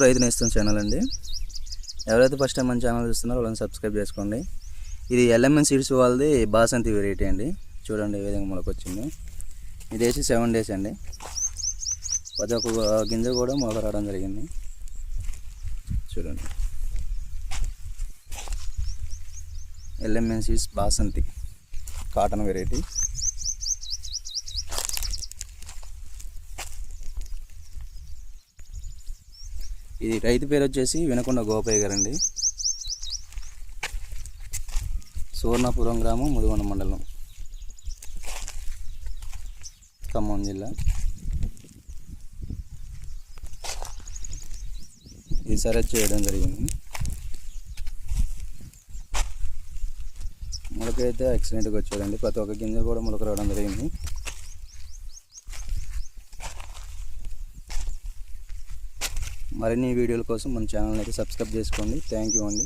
రైతు నేస్తం ఛానల్ అండి. ఎవరైతే ఫస్ట్ టైం మన ఛానల్ చూస్తున్నారో వాళ్ళని సబ్స్క్రైబ్ చేసుకోండి. ఇది ఎల్ఎంఎన్ సీడ్స్ వాళ్ళది బాసంతి వెరైటీ అండి. చూడండి ఏ విధంగా మొలకొచ్చింది. ఇది వేసి 7 days అండి. ప్రతి ఒక్క గింజ కూడా మొలక రావడం జరిగింది. చూడండి LMN seeds Basanti cotton variety. ఇది రైతు పేరు వచ్చేసి వినకొండ గోపయ్య గారండి. సువర్ణపురం గ్రామం, ముదిగొండ మండలం, ఖమ్మం జిల్లా. ఇది సరెజ్ చేయడం జరిగింది. మొలక అయితే ఎక్సలెంట్గా వచ్చేదండి. ప్రతి ఒక్క గింజ కూడా మొలక రావడం జరిగింది. మరిన్ని వీడియోల కోసం మన ఛానల్ అయితే సబ్స్క్రైబ్ చేసుకోండి. థ్యాంక్ యూ అండి.